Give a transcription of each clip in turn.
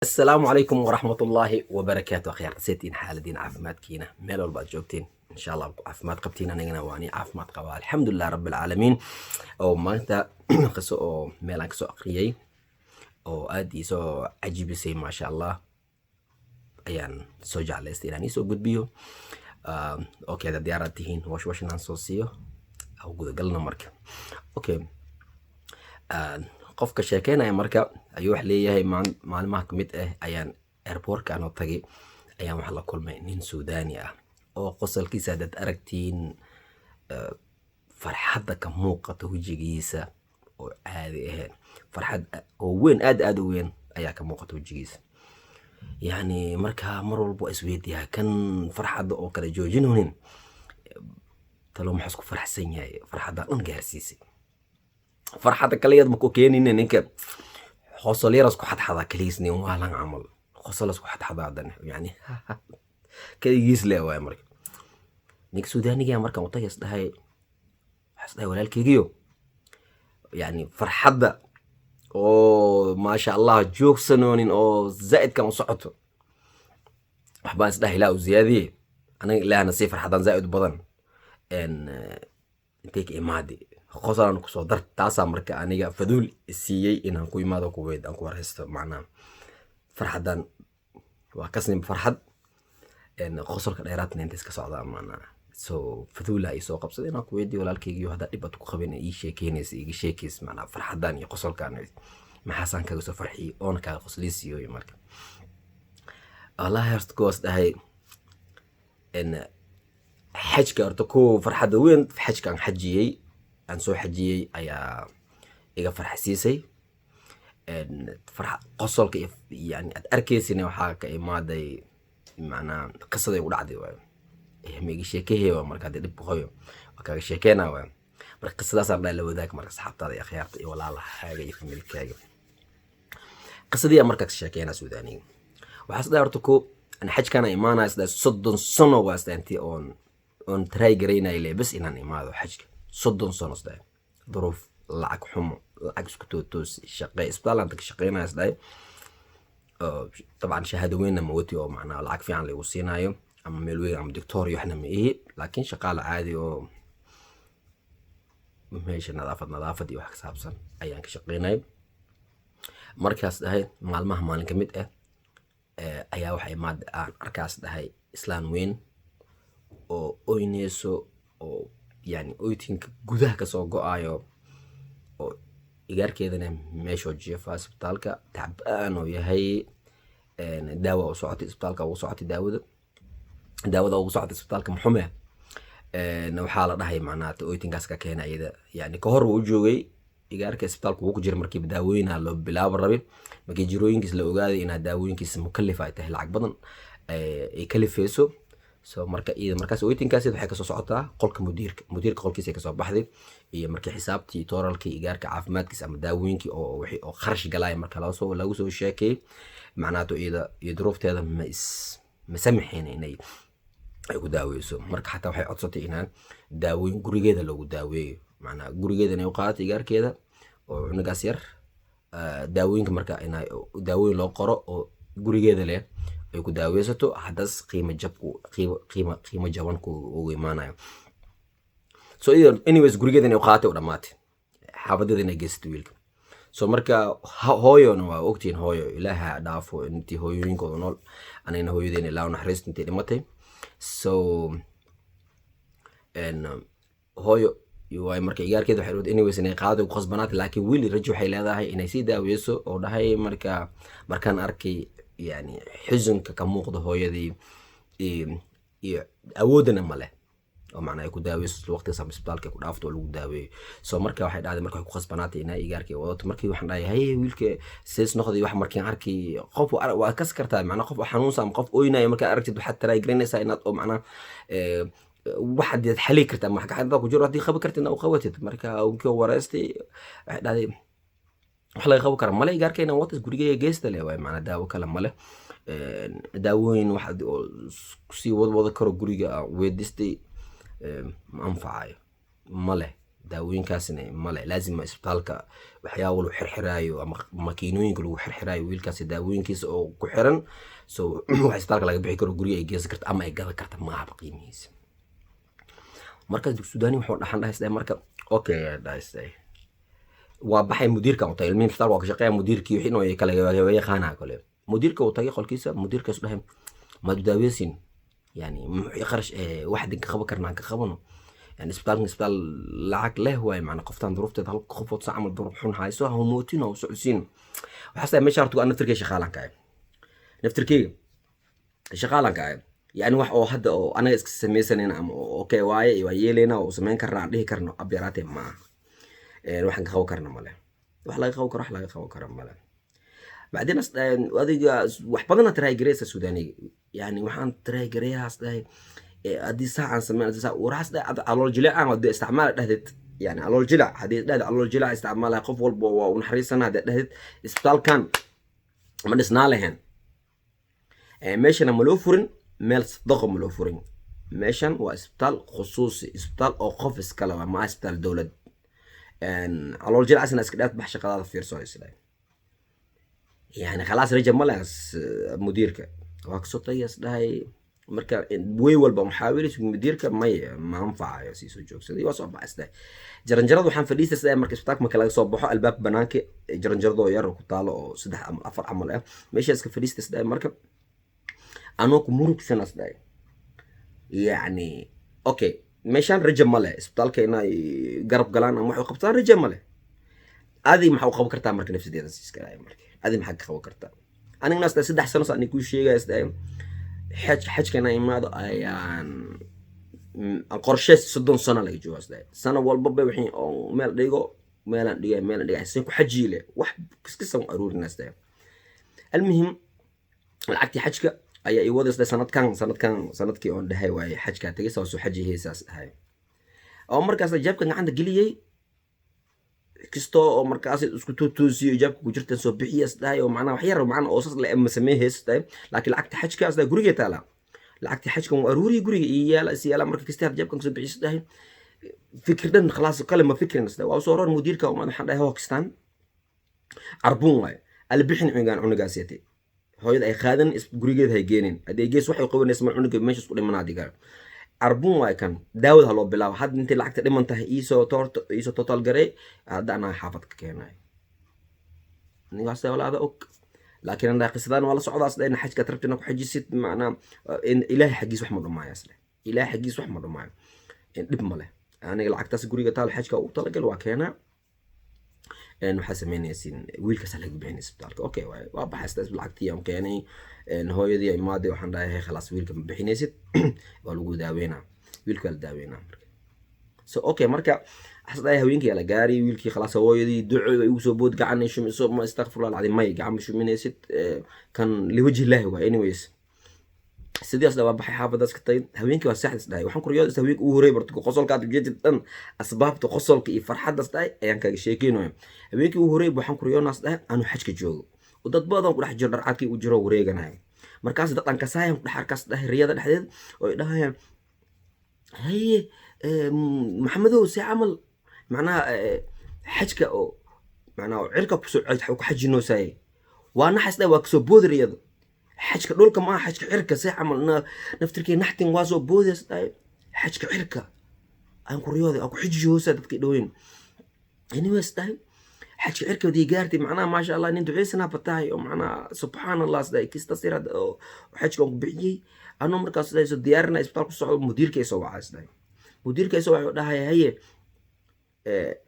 السلام عليكم ورحمة الله وبركاته. أخير سيتين حالدين عافمادكينا ميل والبا جوجتين إن شاء الله عافماد قبتين أنا واني عافماد قبا الحمد لله رب العالمين. أو ما أنت قصو أو ميلان كسو أقريي أو أدي سو عجيب سي ما شاء الله أيان سو جعل استيراني سو قد بيو أوكي هذا دياراتهين واش نانسوسيو أو قد قلنا مركب أوكي. qofka sheekeynaya marka ayuu wax leeyahay maalmaha ka mid ah ayaan airportka aan tagay ayaan wax la kulmay nin Suudaani ah oo qosolkiisa dad aragtiin farxadda ka muuqato wajigiisa oo caadi ah farxad oo weyn aad u weyn ayaa ka muuqato wajigiisa yani marka mar walba isweydiyaa kan farxadda oo kala joojinoonin talo maxaa isku farxsan yahay farxadda dhan gaarsiisay فرحة كليات مكوكينين إنك خصل يرس كحد حدا كليسني وما لان عمل خصل كحد حدا عدنا يعني كده يسلي ويا مرك نيك سوداني يا مرك مطيس ده هاي حس ده ولا الكيجيو يعني فرحة ده أو ما شاء الله جوك سنونين أو زائد كم صعته أحبان ده لا وزيادة أنا لا أنا سيفر حدا زائد بدن إن تيك إمادي qosalan ku soo dar taasa marka aniga faduul siiyay inaan ku imaado Kuwait aan ku warhaysto macnaa farxadan waa kasnin farxad in qosolka dheeraadna inta iska socda macnaa so faduul ay soo qabsaday inaan Kuwait walaalkaygiyo hada dhibad ku qabeen ay sheekeynaysa iga sheekeys macnaa farxadan iyo qosolkan maxaasan kaga soo farxiyay oon ka qoslisiyo marka Allah yarst goos dhahay in xajka horta ku farxada weyn xajkan xajiyay aan soo xajiyay ayaa iga farxisiisay farx qosolka yani aad arkaysiina waxa ka imaaday macnaa qisaday u dhacday waa meegi sheekeeyo marka dib qoyo ka sheekeena waa marka qisadaas aan la wadaag marka saxaabtada iyo khiyaarta iyo walaalahaaga iyo familkaaga qisadii marka ka sheekeena Suudaani waxa sadarto ko an xajkana imaanaa sida 30 sano waa istaantii on try gareynay leebis inaan imaado xajka 30 sano sday ظروف lacag xumo lacag isku tootoos shaqay isbitaal aan ka shaqeynaa sday طبعا shahaado weyn ma wati oo macnaa lacag fiican lagu siinaayo ama meel weyn ama doctor iyo waxna ma ihi laakiin shaqaale caadi oo meesha nadaafad iyo wax ka saabsan ayaan ka shaqeynay markaas dhahay maalin ka mid ah ayaa waxay maad aan arkaas dhahay islaan weyn oo oynayso oo يعني oytinka gudaha ka soo go'ayo oo igaarkeedana meesho jiifa isbitaalka taabaan oo yahay daawo u socotay isbitaalka ugu socotay daawada ugu socotay isbitaalka maxume waxa la dhahay macnaata oytinkaas ka keenayda yani ka hor uu joogay igaarka isbitaalka uu ku jira markii daawooyina loo bilaabo rabay markii jirooyinkiis la ogaaday in daawooyinkiis mukallaf ay tahay lacag badan ay kalifayso so marka markaas oytinkaas waxay ka soo socotaa qolka mudiirka qolkiisa ka soo baxday iyo markii xisaabtii tooralkii igaarka caafimaadkiisa ama daawooyinkii oo wixii oo kharash galay marka lagu soo sheekay macnaato iyo duruufteeda ma samixeen inay ay ku daaweyso marka xataa waxay codsatay inaan daawooyin gurigeeda lagu daaweeyo macnaa gurigeeda inay u qaadato igaarkeeda oo cunugaas yar daawooyinka marka inay daawooyin loo qoro oo gurigeeda leh ay ku daaweysato hadas qiimo jaban ku ugu imaanayo so anyways gurigeeda inay qaatay oo dhamaatay xaafadeeda inay geysto wiilka so marka hooyona waa ogtiin hooyo ilaaha dhaafo intii hooyooyinkooda nool anayna hooyadeena ilaa naxariis intii dhimatay so hooyo way marka igaarkeeda waxay rabtay anyways inay qaado ku qasbanaatay laakiin wiil rajo waxay leedahay inay si daaweyso oo dhahay markaan arkay يعني حزنك كموقد هويدي awoodana ma leh oo macna ay ku daaweyso waqti saam isbitaalka ku dhaafto lagu daaweeyo soo marka waxay dhacday markay ku qasbanaatay inay igaarkii wadato markii waxaan dhahay hay wiilka sees noqday wax markii arkii qof waa kas kartaa macna qof xanuunsan qof ooynayo marka aragtid waxa tara igreynaysa inaad oo macna waxaad xali kartaa ma xaqada ku jiro hadii qabi kartid oo qabatid marka uu ka wareystay waxay dhacday wax laga qabo kara male igaarkeena watas gurigeega geesta leh way macna daawo kala male daawooyin wax si wada karo guriga weedistay ma anfacayo male daawooyinkaasna male laazima isbitaalka waxyaabo lagu xirxiraayo ama makiinooyinka lagu xirxiraayo wiilkaasi daawooyinkiisa oo ku xiran so wax isbitaalka laga bixi karo guriga ay geysan karta ama ay gadan karta ma aha qiimihiisa markaas Suudani wuxuu dhaxan dhahay marka okay dhahay waa baxay mudiirka uu tahay ilmihi isbitaal waa ka shaqeeya mudiirkii wixii inuu kala yaqaana kale mudiirka uu tagay qolkiisa mudiirkaas dhahay ma daaweysin يعني خرج واحد كخبر كرنا كخبرنا يعني اسبتال لعك له هواي معنا قفتان ظروفته هل خفوت ساعة من ظروف حون هاي سوا هم موتين أو سعسين وحسنا ما شرطوا أن نفتركي شغالان كاي نفتركي شغالان كاي يعني واحد أو حد أو أنا سمي سنين أم أوكي واي ويلينا وسمين كرنا عليه كرنا أبيراتي ما واحد كخو كرنا ماله واحد لا يخو كرح لا يخو كرنا ماله بعدين هذه وحبضنا تراي جريس السوداني يعني وحان تراي جريها هذه هذه ساعة سمعنا ساعة وراس ده على الجلاء هذا استعمال ده يعني على الجلاء هذه ده على الجلاء استعمالها قفل ونحريسنا ده اسبتال كان ما نسنا لهن ماشان ملوفرين مال ضخم ملوفرين ماشان واسبتال خصوصي اسبتال أو خفص كلام مع اسبتال دولة على الجلاء عشان اسكدات بحش قضاء في رسول الله يعني خلاص رجع ملاس مديرك واقصتي يسداي marka way walba muxaawilis mudiirka ma anfacayo si soo joogsaday waa soo baxay jaranjaradu waxaan fadhiistay marka isbitaalka marka laga soo baxo albaab banaanka jaranjaradu yar ku taalo oo 3 ama 4 amal ah meesha iska fadhiistay marka anoo ku murugsan asday yani okay meeshan rajam male isbitaalka inay garab galaan ama wax qabtaan rajam male adi maxaa qaban kartaa marka nafsideeda si iska laay marka adi maxaa ka qaban kartaa aniga naasta 3 sano aan ku sheegay asday حجكنا إمادة أيان قرشة صدون سنة لقي جواز ده سنة والبابا وحين أو مال ديجو مال ديجا سينكو حجي له واحد كسكسة مقرور الناس ده المهم العكتي حجكة أي يوضس ده سنة كي on ده هاي واي حجكة تجي سوى حجي هي ساس هاي أو مركز جابك إن عندك قليل كستو أو مركز اسكتو توزي جابك وجرت سو بحيس ده ومعنا وحير ومعنا أوسط لأم سميه هس ده لكن العكت حجك أصلا جوري تلا العكت حجك وأروري جوري إياه سيالا مركز كستها جابك سو بحيس ده فكرة خلاص كلمة فكرة نسده وصورة المدير كوما حدا هو باكستان عربون واي اللي بيحن عن قاسيتي هو أي خادن جوري هاي جينين هذا يجيس وحي يقول نسمع عنك ماشي سقول من هذه قال عربون واي كان داود هلو بلا حد انت لعكت دي منتهي ايسو توتال جري هذا انا حافظك كيناي نيغاس ولا هذا اوك لكن انا قصدان ولا صعود اصلا ان حاجه تربت انك حجيست معنا ان الهي حقيس وحمد معايا اصلا الهي حقيس وحمد معايا ان دب مله انا لعكتاس غوريغا تال حاجه او طلقل وا كينا ان حسمينيسين ويلka salaag bixin isbitaalka okay waa baxaystaa lacagtii aan keenay in hooyadii ay maade waxaan dhahay khalaas wiilka ma bixinaysid waa lagu daaweynaa wiilka la daaweynaa marka so okay marka asday haweenkii la gaari wiilkii khalaas hooyadii duco ay ugu soo bood gacan shumiso ma astaghfirullah alazim may gacan shuminaysid kan liwajhi ilaahi waa anyways sidaas daba baxay xaafadaas ka tayn haweenkii waa saxdas dhahay waxaan ku riyooday haweenkii ugu horeey barto qosolkaad ujeedid dhan asbaabta qosolka iyo farxadaas dhahay ayaan kaga sheekeynayo haweenkii ugu horeey waxaan ku riyoonaas dhahay aanu xajka joogo oo dad badan ku dhex jiro dharcadkii u jiro wareeganayo markaas dad aan ka saayay dhaxarkaas dhahay riyada dhexdeed oo dhahayaan haye maxamedow si camal macnaha xajka oo macnaha cirka ku soo ku xajino saay waa naxas dhahay waa kasoo boodi riyada حاجك دول كمان حاجك عركة ساعة عملنا نفتركي نحتن وازو بودس حاجك عركة أنكو رياضي أكو حجي هوسا دتك دوين يعني وستاي حاجك عركة ودي جارتي معناها ما شاء الله نندو عيسنا بتاعي ومعناها سبحان الله سداي كيس تصير هذا حاجك بيجي أنا مركز سداي سو ديارنا إسبتال كسوع مدير كيسوا عسداي مدير كيسوا ده هي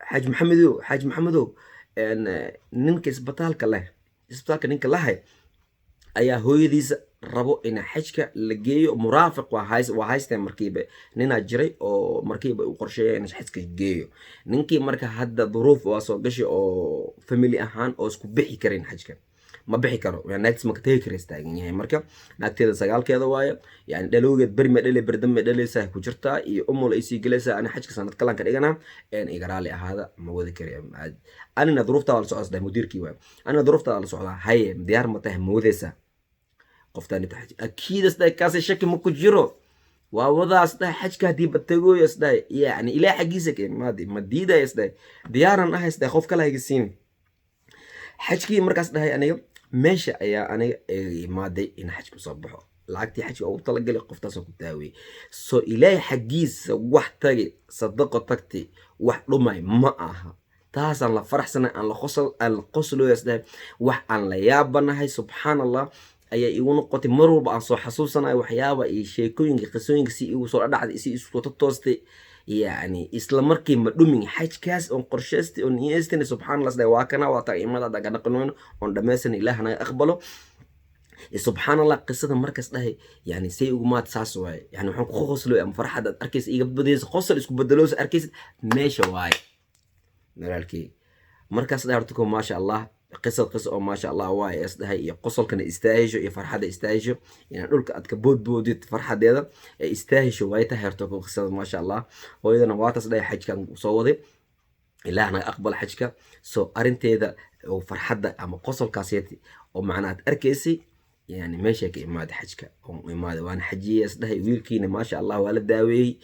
حاج محمدو إن ننك إسبتال كله إسبتال كننك الله ayaa hooyadiisa rabo in xajka la geeyo muraafiq waa haysteen markiiba nina jiray oo markiiba uu qorsheeyay in xajka geeyo ninkii marka hadda duruuf waa soo gashay oo family ahaan oo isku bixi karin xajka ma bixi karo yani naagtis ma ka tagi karin taagan yahay marka naagteeda sagaalkeeda waaye yani dhalowgeed bari ma dhalay bardam ma dhalaysaa ku jirtaa iyo umul ay sii galaysaa ana xajka sanad kalan ka dhigana in igaraali ahaada ma wadi kariyo anina duruufta la socosday mudiirkii waa ana duruufta la socdaa haye diyaar ma tahay moodaysa قفتاني تحت أكيد استاي كاسي شكل مكو جيرو ووضع أصدقائي حج كهدي بتقول أصدقائي يعني إلى حجيزك مادي مديدة أصدقائي ديارنا أهي أصدقائي خوف كلا يقسين حجكي مركز أصدقائي أنا ماشي يا أنا مادي إن حج مصبحه lacagtii xajka ugu talagalay qoftaasoo ku daawey so ilaahay xaggiisa wax tagay sadaqo tagtay wax dhumay ma aha taasaan la faraxsanay aan la qoslooyasdahay wax aan la yaabanahay subxaanallah ayaa igu noqotay mar walba aan soo xasuusanayo waxyaaba iyo sheekooyinka qisooyinka si igu soo dhacday si isu toostay يعني إسلام مركي مدومين حاج كاس أو قرشست أو نيستني سبحان الله سده واكنا واتقيمة دا كنا قنون أو دمسن إلهنا أقبله سبحان الله قصة مركز ده يعني سي وما تساسوي يعني وحن خصلو أم فرحة أركيس إيجا بديس خصل إسكو بدلوس أركيس ماشي واي نرالكي مركز ده أرتكم ما شاء الله قصة أو ما شاء الله واي أس ده هي قصل كان استاهجو يا فرحة استاهجو يعني نقولك أتكبود بوديت فرحة ده استاهجو واي تهرتكم قصة ما شاء الله وإذا نواتس ده حج كان صوّدي إلا أنا أقبل حجك سو أرنتي ده وفرحة ده أما قصل كاسيتي ومعنات أركيسي يعني ماشي كإماد حجك أو إماد وأنا حجي أصدها ويلكينا ما شاء الله ولا داوي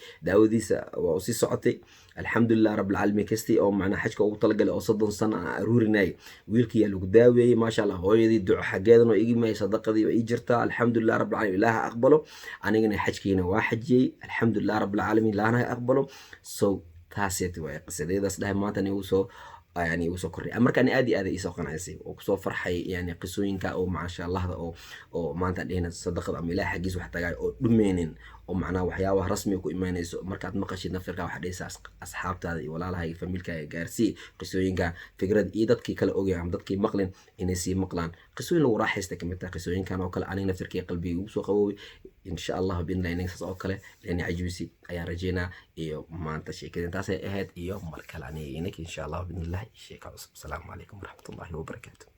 وأصي صعتي الحمد لله رب العالمين كستي أو معنا حجك أو طلق لي أصدق صنع أروري ناي ويلكي اللي داوي ما شاء الله هو يدي دعاء حجادنا ويجي ما يصدق ذي ويجرتا الحمد لله رب العالمين لا أقبله أنا جينا حجكينا واحد جي الحمد لله رب العالمين لا أنا أقبله سو تاسيتي ويقصدي ده صدها ما تاني وسو يعني وسو كوري أمريكا أنا آدي إيسو قناعسي وكسو فرحي يعني قصوين كا أو ما شاء الله أو ما أنت لينا صدقة أم إله حجيز وحتى جاي أو دمينين أو معنا وحياة رسمي وكو إيمانيسو مركات مقاشي نفرقا وحديث أصحاب تادي ولا لها فاميلكا جارسي قصوين كا فكرة إيداد كي كلا أوجي عم داد كي مقلن إنسي مقلان قصوين لو راح يستكملتا قصوين كانوا كلا أنا نفرقي قلبي وسو قوي إن شاء الله بإذن الله إنك تسأوكله لأني عجوسي أيا رجينا إيو ما أنت شيء كده تاسي إهد إيو مركلاني إنك إن شاء الله بإذن الله شيء السلام عليكم ورحمة الله وبركاته.